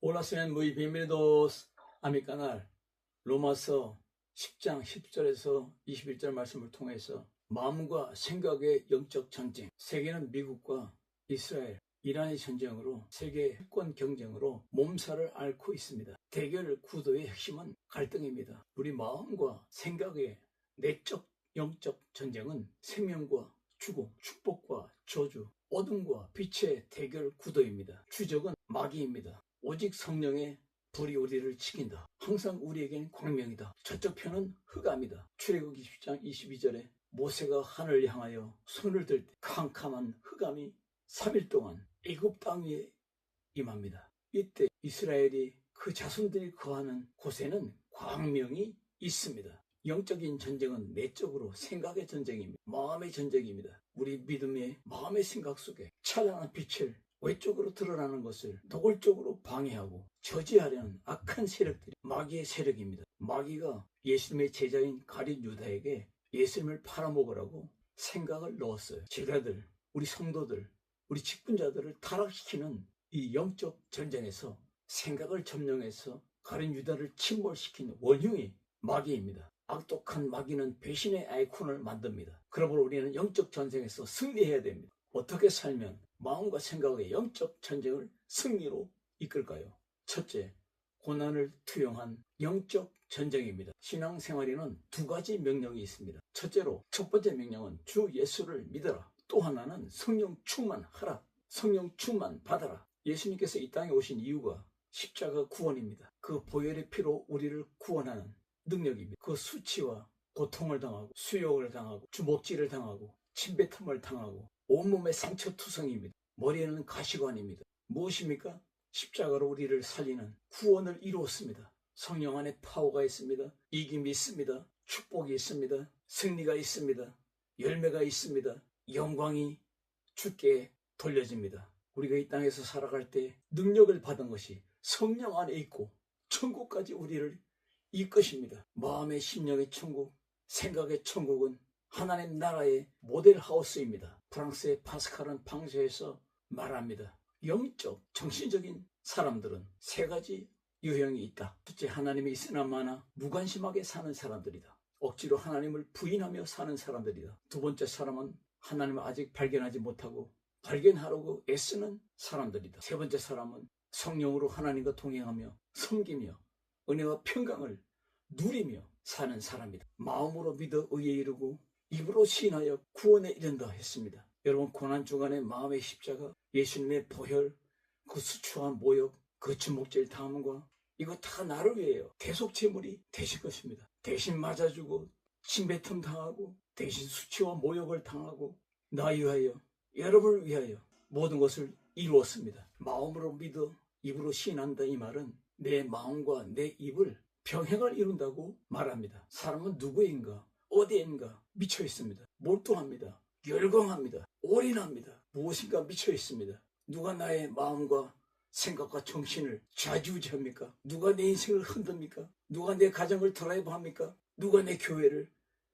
Hola, sean muy bienvenidos a mi canal. 로마서 10장 10절에서 21절 말씀을 통해서 마음과 생각의 영적 전쟁, 세계는 미국과 이스라엘, 이란의 전쟁으로 세계 패권 경쟁으로 몸살을 앓고 있습니다. 대결 구도의 핵심은 갈등입니다. 우리 마음과 생각의 내적 영적 전쟁은 생명과 죽음, 축복과 저주, 어둠과 빛의 대결 구도입니다. 주적은 마귀입니다. 오직 성령의 불이 우리를 지킨다. 항상 우리에겐 광명이다. 저쪽 편은 흑암이다. 출애굽기 10장 22절에 모세가 하늘을 향하여 손을 들 때 캄캄한 흑암이 3일 동안 애굽 땅 위에 임합니다. 이때 이스라엘이 그 자손들이 거하는 곳에는 광명이 있습니다. 영적인 전쟁은 내적으로 생각의 전쟁입니다. 마음의 전쟁입니다. 우리 믿음의 마음의 생각 속에 찬란한 빛을 외적으로 드러나는 것을 노골적으로 방해하고 저지하려는 악한 세력들이 마귀의 세력입니다. 마귀가 예수님의 제자인 가룟 유다에게 예수님을 팔아먹으라고 생각을 넣었어요. 제자들, 우리 성도들, 우리 직분자들을 타락시키는 이 영적 전쟁에서 생각을 점령해서 가룟 유다를 침몰시킨 원흉이 마귀입니다. 악독한 마귀는 배신의 아이콘을 만듭니다. 그러므로 우리는 영적 전쟁에서 승리해야 됩니다. 어떻게 살면 마음과 생각의 영적 전쟁을 승리로 이끌까요? 첫째, 고난을 투영한 영적 전쟁입니다. 신앙생활에는 두 가지 명령이 있습니다. 첫째로, 첫 번째 명령은 주 예수를 믿어라. 또 하나는 성령 충만하라. 성령 충만 받아라. 예수님께서 이 땅에 오신 이유가 십자가 구원입니다. 그 보혈의 피로 우리를 구원하는 능력입니다. 그 수치와 고통을 당하고 수욕을 당하고 주먹질을 당하고 침뱉음을 당하고 온몸에 상처투성입니다. 머리에는 가시관입니다. 무엇입니까? 십자가로 우리를 살리는 구원을 이루었습니다. 성령 안에 파워가 있습니다. 이김이 있습니다. 축복이 있습니다. 승리가 있습니다. 열매가 있습니다. 영광이 주께 돌려집니다. 우리가 이 땅에서 살아갈 때 능력을 받은 것이 성령 안에 있고 천국까지 우리를 이끄십니다. 마음의 심령의 천국, 생각의 천국은 하나님 나라의 모델 하우스입니다. 프랑스의 파스칼은 방서에서 말합니다. 영적, 정신적인 사람들은 세 가지 유형이 있다. 첫째, 하나님이 있으나 마나 무관심하게 사는 사람들이다. 억지로 하나님을 부인하며 사는 사람들이다. 두 번째 사람은 하나님을 아직 발견하지 못하고 발견하려고 애쓰는 사람들이다. 세 번째 사람은 성령으로 하나님과 동행하며 섬기며 은혜와 평강을 누리며 사는 사람이다. 마음으로 믿어 의에 이르고 입으로 시인하여 구원에 이른다 했습니다. 여러분, 고난 주간의 마음의 십자가, 예수님의 보혈, 그 수추한 모욕, 그 주먹질 당함과 이거 다 나를 위해요. 대속 제물이 되실 것입니다. 대신 맞아주고 침뱉음 당하고 대신 수치와 모욕을 당하고 나 위하여, 여러분을 위하여 모든 것을 이루었습니다. 마음으로 믿어 입으로 시인한다, 이 말은 내 마음과 내 입을 병행을 이룬다고 말합니다. 사람은 누구인가, 어디인가 미쳐 있습니다. 몰두합니다. 열광합니다. 올인합니다. 무엇인가 미쳐 있습니다. 누가 나의 마음과 생각과 정신을 좌지우지합니까? 누가 내 인생을 흔듭니까? 누가 내 가정을 드라이브합니까? 누가 내 교회를,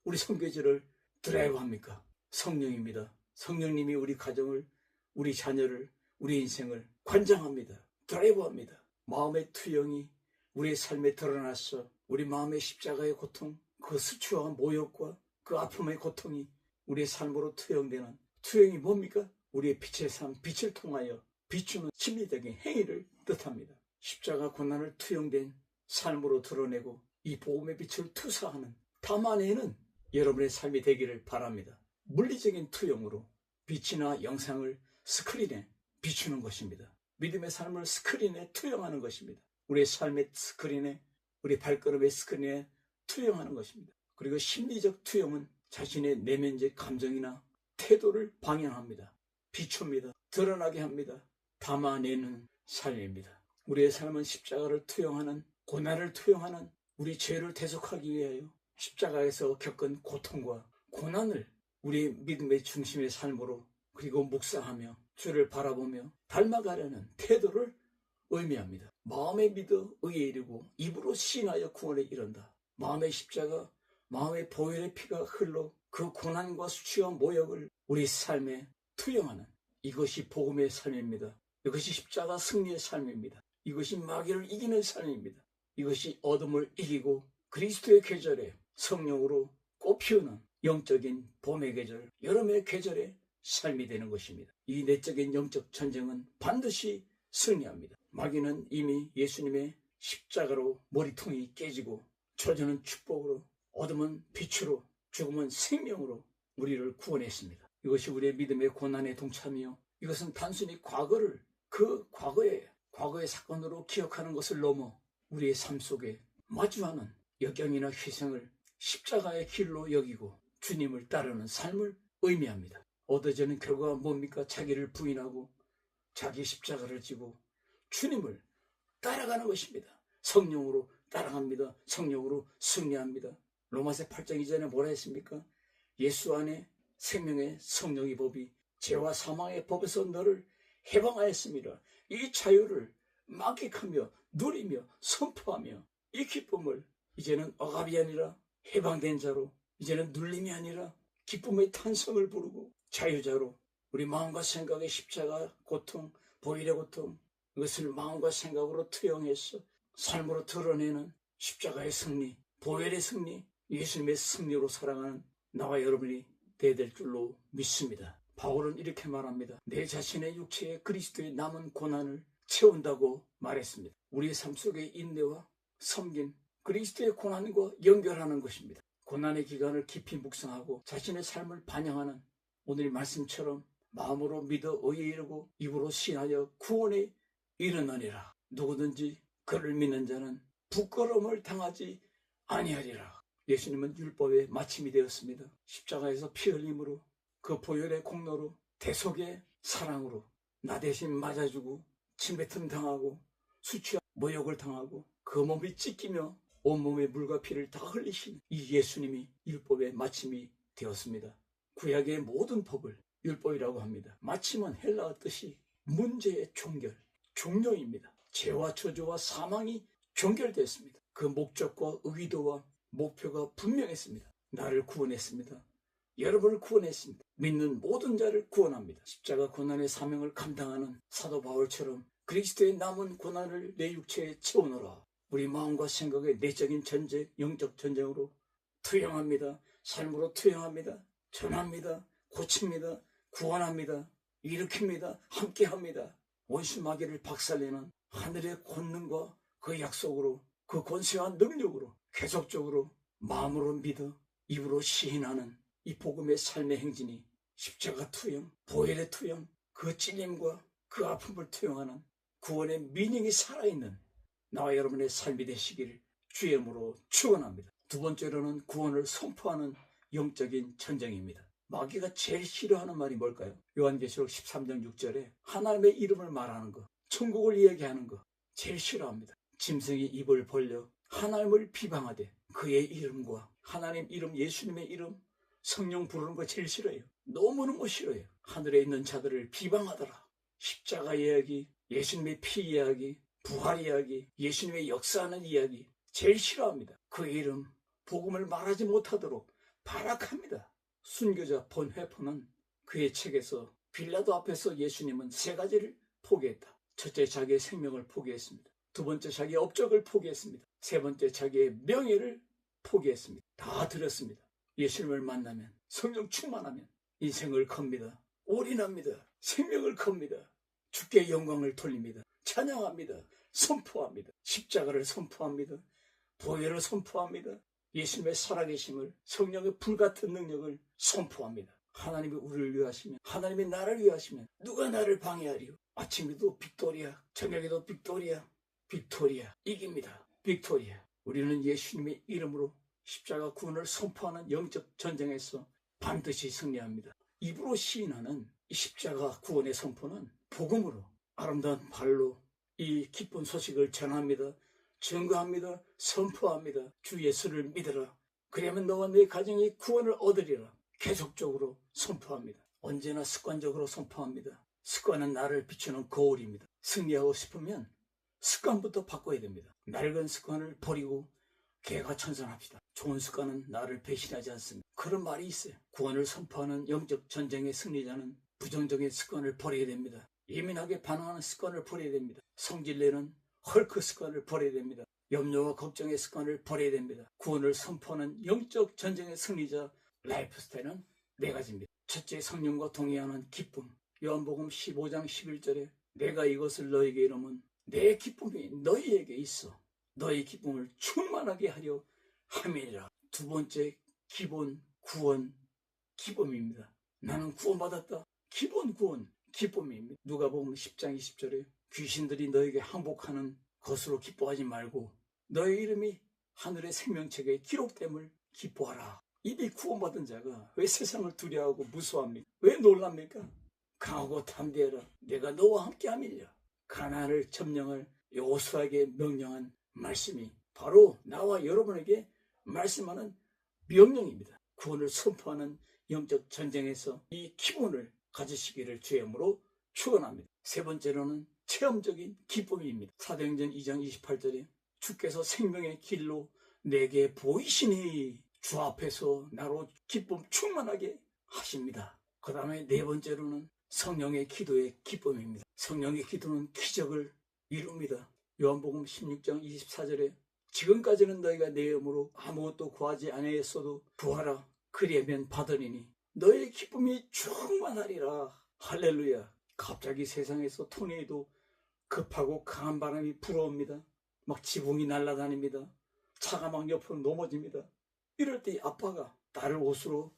우리 선교지를 드라이브합니까? 성령입니다. 성령님이 우리 가정을, 우리 자녀를, 우리 인생을 관장합니다. 드라이브합니다. 마음의 투영이 우리의 삶에 드러났어. 우리 마음의 십자가의 고통, 그 수치와 모욕과 그 아픔의 고통이 우리의 삶으로 투영되는, 투영이 뭡니까? 우리의 빛의 삶, 빛을 통하여 비추는 심리적인 행위를 뜻합니다. 십자가 고난을 투영된 삶으로 드러내고 이 복음의 빛을 투사하는, 담아내는 여러분의 삶이 되기를 바랍니다. 물리적인 투영으로 빛이나 영상을 스크린에 비추는 것입니다. 믿음의 삶을 스크린에 투영하는 것입니다. 우리의 삶의 스크린에, 우리 발걸음의 스크린에 투영하는 것입니다. 그리고 심리적 투영은 자신의 내면적 감정이나 태도를 방향합니다. 비춥니다. 드러나게 합니다. 담아내는 삶입니다. 우리의 삶은 십자가를 투영하는, 고난을 투영하는, 우리 죄를 대속하기 위하여 십자가에서 겪은 고통과 고난을 우리의 믿음의 중심의 삶으로, 그리고 묵상하며 주를 바라보며 닮아가려는 태도를 의미합니다. 마음에 믿어 의에 이르고 입으로 시인하여 구원에 이른다. 마음의 십자가, 마음의 보혈의 피가 흘러 그 고난과 수치와 모욕을 우리 삶에 투영하는, 이것이 복음의 삶입니다. 이것이 십자가 승리의 삶입니다. 이것이 마귀를 이기는 삶입니다. 이것이 어둠을 이기고 그리스도의 계절에 성령으로 꽃피우는 영적인 봄의 계절, 여름의 계절의 삶이 되는 것입니다. 이 내적인 영적 전쟁은 반드시 승리합니다. 마귀는 이미 예수님의 십자가로 머리통이 깨지고 저주는 축복으로, 어둠은 빛으로, 죽음은 생명으로 우리를 구원했습니다. 이것이 우리의 믿음의 고난의 동참이요, 이것은 단순히 과거를 그 과거의 사건으로 기억하는 것을 넘어 우리의 삶 속에 마주하는 역경이나 희생을 십자가의 길로 여기고 주님을 따르는 삶을 의미합니다. 얻어지는 결과가 뭡니까? 자기를 부인하고 자기 십자가를 지고 주님을 따라가는 것입니다. 성령으로 따라갑니다. 성령으로 승리합니다. 로마서 8장 이전에 뭐라 했습니까? 예수 안에 생명의 성령의 법이 죄와 사망의 법에서 너를 해방하였습니다. 이 자유를 만끽하며 누리며 선포하며 이 기쁨을 이제는 억압이 아니라 해방된 자로, 이제는 눌림이 아니라 기쁨의 탄성을 부르고 자유자로 우리 마음과 생각의 십자가 고통, 보혈의 고통, 이것을 마음과 생각으로 투영해서 삶으로 드러내는 십자가의 승리, 보혈의 승리, 예수님의 승리로 살아가는 나와 여러분이 되어야 될 줄로 믿습니다. 바울은 이렇게 말합니다. 내 자신의 육체에 그리스도의 남은 고난을 채운다고 말했습니다. 우리의 삶 속의 인내와 섬김, 그리스도의 고난과 연결하는 것입니다. 고난의 기간을 깊이 묵상하고 자신의 삶을 반영하는 오늘 말씀처럼 마음으로 믿어 의에 이르고 입으로 신하여 구원에 이르느니라. 누구든지 그를 믿는 자는 부끄러움을 당하지 아니하리라. 예수님은 율법의 마침이 되었습니다. 십자가에서 피 흘림으로 그 보혈의 공로로 대속의 사랑으로 나 대신 맞아주고 침뱉음 당하고 수치와 모욕을 당하고 그 몸이 찢기며 온몸에 물과 피를 다 흘리신 이 예수님이 율법의 마침이 되었습니다. 구약의 모든 법을 율법이라고 합니다. 마침은 헬라어 뜻이 문제의 종결, 종료입니다. 죄와 저주와 사망이 종결됐습니다. 그 목적과 의도와 목표가 분명했습니다. 나를 구원했습니다. 여러분을 구원했습니다. 믿는 모든 자를 구원합니다. 십자가 고난의 사명을 감당하는 사도 바울처럼 그리스도의 남은 고난을 내 육체에 채우노라. 우리 마음과 생각의 내적인 전쟁, 영적 전쟁으로 투영합니다. 삶으로 투영합니다. 전합니다. 고칩니다. 구원합니다. 일으킵니다. 함께합니다. 원수 마귀를 박살내는 하늘의 권능과 그 약속으로, 그 권세와 능력으로 계속적으로 마음으로 믿어 입으로 시인하는 이 복음의 삶의 행진이 십자가 투영, 보혈의 투영, 그 찔림과 그 아픔을 투영하는 구원의 미닝이 살아있는 나와 여러분의 삶이 되시기를 주의 이름으로 축원합니다. 두 번째로는 구원을 선포하는 영적인 전쟁입니다. 마귀가 제일 싫어하는 말이 뭘까요? 요한계시록 13장 6절에 하나님의 이름을 말하는 것, 천국을 이야기하는 것 제일 싫어합니다. 짐승이 입을 벌려 하나님을 비방하되 그의 이름과 하나님 이름, 예수님의 이름, 성령 부르는 거 제일 싫어해요. 너무너무 싫어해요. 하늘에 있는 자들을 비방하더라. 십자가 이야기, 예수님의 피 이야기, 부활 이야기, 예수님의 역사하는 이야기 제일 싫어합니다. 그의 이름, 복음을 말하지 못하도록 발악합니다. 순교자 본 회포는 그의 책에서 빌라도 앞에서 예수님은 세 가지를 포기했다. 첫째, 자기의 생명을 포기했습니다. 두 번째, 자기의 업적을 포기했습니다. 세 번째, 자기의 명예를 포기했습니다. 다 드렸습니다. 예수님을 만나면, 성령 충만하면 인생을 겁니다. 올인합니다. 생명을 겁니다. 주께 영광을 돌립니다. 찬양합니다. 선포합니다. 십자가를 선포합니다. 보혈을 선포합니다. 예수님의 살아계심을, 성령의 불같은 능력을 선포합니다. 하나님이 우리를 위하시면, 하나님이 나를 위하시면 누가 나를 방해하리요? 아침에도 빅토리아, 저녁에도 빅토리아, 빅토리아 이깁니다. 빅토리아. 우리는 예수님의 이름으로 십자가 구원을 선포하는 영적 전쟁에서 반드시 승리합니다. 입으로 시인하는 이 십자가 구원의 선포는 복음으로 아름다운 발로 이 기쁜 소식을 전합니다. 증거합니다. 선포합니다. 주 예수를 믿으라. 그러면 너와 네 가정이 구원을 얻으리라. 계속적으로 선포합니다. 언제나 습관적으로 선포합니다. 습관은 나를 비추는 거울입니다. 승리하고 싶으면 습관부터 바꿔야 됩니다. 낡은 습관을 버리고 개가천선합시다. 좋은 습관은 나를 배신하지 않습니다. 그런 말이 있어요. 구원을 선포하는 영적 전쟁의 승리자는 부정적인 습관을 버려야 됩니다. 예민하게 반응하는 습관을 버려야 됩니다. 성질내는 헐크 습관을 버려야 됩니다. 염려와 걱정의 습관을 버려야 됩니다. 구원을 선포하는 영적 전쟁의 승리자 라이프 스타일은 네 가지입니다. 첫째, 성령과 동의하는 기쁨. 요한복음 15장 11절에 내가 이것을 너에게 이르면 내 기쁨이 너희에게 있어 너희 기쁨을 충만하게 하려 함이니라. 두 번째, 기본 구원 기쁨입니다. 나는 구원받았다. 기본 구원 기쁨입니다. 누가복음 10장 20절에 귀신들이 너에게 항복하는 것으로 기뻐하지 말고 너의 이름이 하늘의 생명책에 기록됨을 기뻐하라. 이미 구원받은 자가 왜 세상을 두려워하고 무서워합니까? 왜 놀랍니까? 강하고 담대하라. 내가 너와 함께함이니라. 가나안을 점령할 여호수아에게 명령한 말씀이 바로 나와 여러분에게 말씀하는 명령입니다. 구원을 선포하는 영적 전쟁에서 이 기본을 가지시기를 주임으로 축원합니다. 세 번째로는 체험적인 기쁨입니다. 사도행전 2장 28절에 주께서 생명의 길로 내게 보이시니 주 앞에서 나로 기쁨 충만하게 하십니다. 그 다음에 네 번째로는 성령의 기도의 기쁨입니다. 성령의 기도는 기적을 이룹니다. 요한복음 16장 24절에 지금까지는 너희가 내 이름으로 아무것도 구하지 아니하였어도 구하라 그리하면 받으리니 너의 기쁨이 충만하리라. 할렐루야. 갑자기 세상에서 토네이도 급하고 강한 바람이 불어옵니다. 막 지붕이 날아다닙니다. 차가 막 옆으로 넘어집니다. 이럴 때 아빠가 딸을 옷으로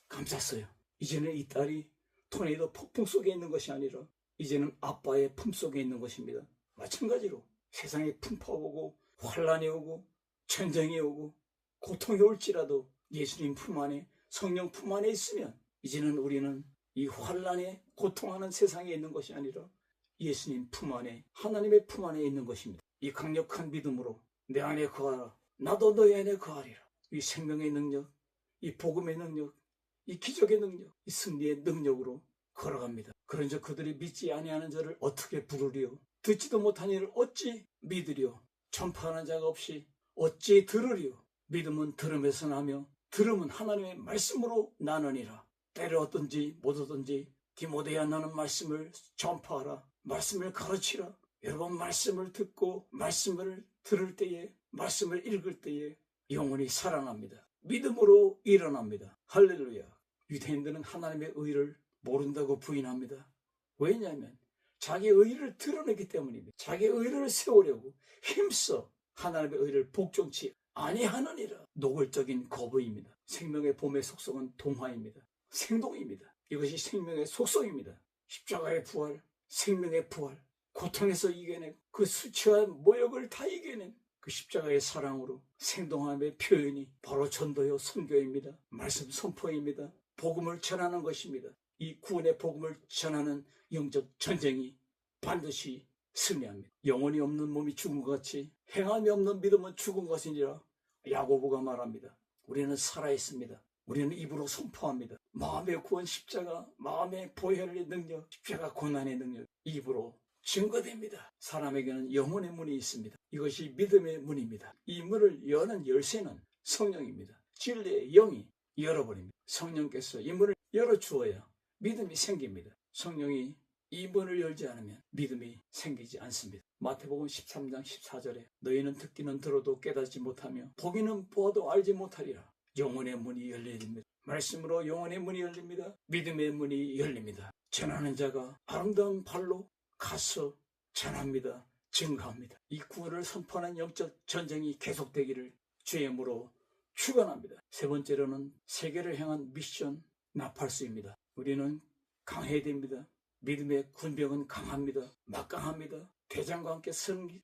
감쌌어요. 이제는 이 딸이 토네이도 폭풍 속에 있는 것이 아니라 이제는 아빠의 품 속에 있는 것입니다. 마찬가지로 세상에 풍파가 오고 환란이 오고 전쟁이 오고 고통이 올지라도 예수님 품 안에 성령 품 안에 있으면 이제는 우리는 이 환란에 고통하는 세상에 있는 것이 아니라 예수님 품 안에 하나님의 품 안에 있는 것입니다. 이 강력한 믿음으로 내 안에 거하라. 나도 너희 안에 거하리라. 이 생명의 능력, 이 복음의 능력, 이 기적의 능력, 이 승리의 능력으로 걸어갑니다. 그런즉 그들이 믿지 아니하는 자를 어떻게 부르리요? 듣지도 못한 이를 어찌 믿으리요? 전파하는 자가 없이 어찌 들으리요? 믿음은 들음에서 나며 들음은 하나님의 말씀으로 나느니라. 때를 얻든지 못 얻든지 디모데야 너는 말씀을 전파하라. 말씀을 가르치라. 여러분 말씀을 듣고 말씀을 들을 때에 말씀을 읽을 때에 영혼이 살아납니다. 믿음으로 일어납니다. 할렐루야. 유대인들은 하나님의 의를 모른다고 부인합니다. 왜냐하면 자기 의를 드러내기 때문입니다. 자기 의를 세우려고 힘써 하나님의 의를 복종치 아니하느니라. 노골적인 거부입니다. 생명의 봄의 속성은 동화입니다. 생동입니다. 이것이 생명의 속성입니다. 십자가의 부활, 생명의 부활, 고통에서 이겨낸 그 수치와 모욕을 다 이겨낸 그 십자가의 사랑으로 생동함의 표현이 바로 전도요 선교입니다. 말씀 선포입니다. 복음을 전하는 것입니다. 이 구원의 복음을 전하는 영적 전쟁이 반드시 승리합니다. 영혼이 없는 몸이 죽은 것 같이 행함이 없는 믿음은 죽은 것이니라. 야고보가 말합니다. 우리는 살아있습니다. 우리는 입으로 선포합니다. 마음의 구원 십자가, 마음의 보혈의 능력, 십자가 고난의 능력, 입으로 증거됩니다. 사람에게는 영혼의 문이 있습니다. 이것이 믿음의 문입니다. 이 문을 여는 열쇠는 성령입니다. 진리의 영이 열어버립니다. 성령께서 이 문을 열어주어야 믿음이 생깁니다. 성령이 이 문을 열지 않으면 믿음이 생기지 않습니다. 마태복음 13장 14절에 너희는 듣기는 들어도 깨닫지 못하며 보기는 보아도 알지 못하리라. 영혼의 문이 열려야 됩니다. 말씀으로 영혼의 문이 열립니다. 믿음의 문이 열립니다. 전하는 자가 아름다운 발로 가서 전합니다. 증거합니다. 이 구원을 선포하는 영적 전쟁이 계속되기를 주의 이름으로 축원합니다. 세 번째로는 세계를 향한 미션 나팔수입니다. 우리는 강해야 됩니다. 믿음의 군병은 강합니다. 막강합니다. 대장과 함께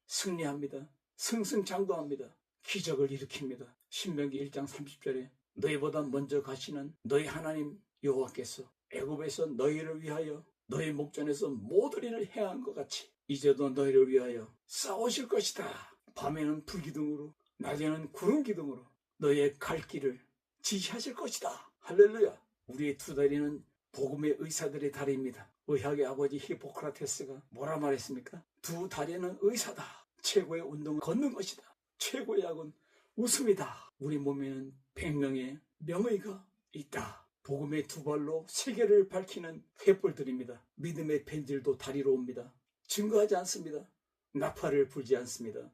승리합니다. 승승장구합니다. 기적을 일으킵니다. 신명기 1장 30절에 너희보다 먼저 가시는 너희 하나님 여호와께서 애굽에서 너희를 위하여 너희 목전에서 모든 일을 행한 것 같이 이제도 너희를 위하여 싸우실 것이다. 밤에는 불기둥으로 낮에는 구름기둥으로 너희의 갈 길을 지시하실 것이다. 할렐루야. 우리의 두 다리는 복음의 의사들의 다리입니다. 의학의 아버지 히포크라테스가 뭐라 말했습니까? 두 다리는 의사다. 최고의 운동은 걷는 것이다. 최고의 약은 웃음이다. 우리 몸에는 100명의 명의가 있다. 복음의 두 발로 세계를 밝히는 횃불들입니다. 믿음의 펜질도 다리로 옵니다. 증거하지 않습니다. 나팔을 불지 않습니다.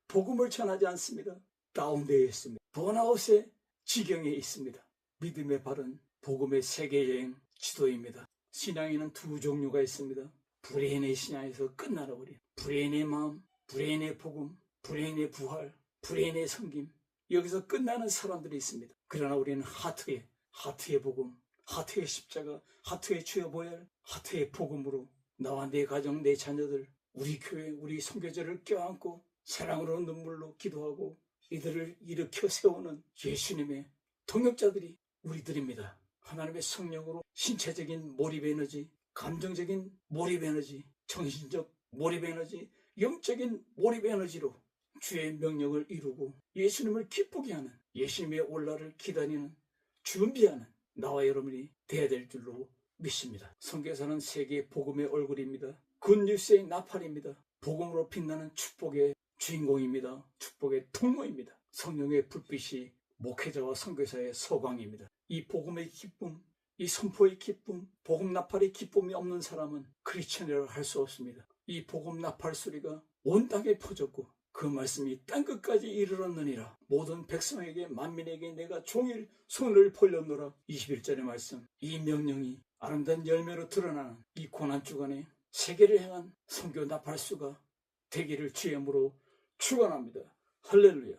복음을 전하지 않습니다. 다운되어 있습니다. 번아웃의 지경에 있습니다. 믿음의 발은 복음의 세계여행 지도입니다. 신앙에는 두 종류가 있습니다. 불의인의 신앙에서 끝나라 버린 불의인의 마음, 불의인의 복음, 불의인의 부활, 불의인의 섬김, 여기서 끝나는 사람들이 있습니다. 그러나 우리는 하트의 복음, 하트의 십자가, 하트의 주여 보혈, 하트의 복음으로 나와 내 가정, 내 자녀들, 우리 교회, 우리 선교제를 껴안고 사랑으로 눈물로 기도하고 이들을 일으켜 세우는 예수님의 동역자들이 우리들입니다. 하나님의 성령으로 신체적인 몰입 에너지, 감정적인 몰입 에너지, 정신적 몰입 에너지, 영적인 몰입 에너지로 주의 명령을 이루고 예수님을 기쁘게 하는, 예수님의 올라를 기다리는, 준비하는 나와 여러분이 되어야 될 줄로 믿습니다. 선교사는 세계의 복음의 얼굴입니다. 굿뉴스의 나팔입니다. 복음으로 빛나는 축복의 주인공입니다. 축복의 통로입니다. 성령의 불빛이 목회자와 선교사의 서광입니다. 이 복음의 기쁨, 이 선포의 기쁨, 복음 나팔의 기쁨이 없는 사람은 크리스천이라고 할 수 없습니다. 이 복음 나팔 소리가 온 땅에 퍼졌고 그 말씀이 땅끝까지 이르렀느니라. 모든 백성에게 만민에게 내가 종일 손을 벌렸노라. 21절의 말씀. 이 명령이 아름다운 열매로 드러나는 이 고난주간에 세계를 향한 선교 나팔수가 되기를 주의 이름으로 축원합니다. 할렐루야.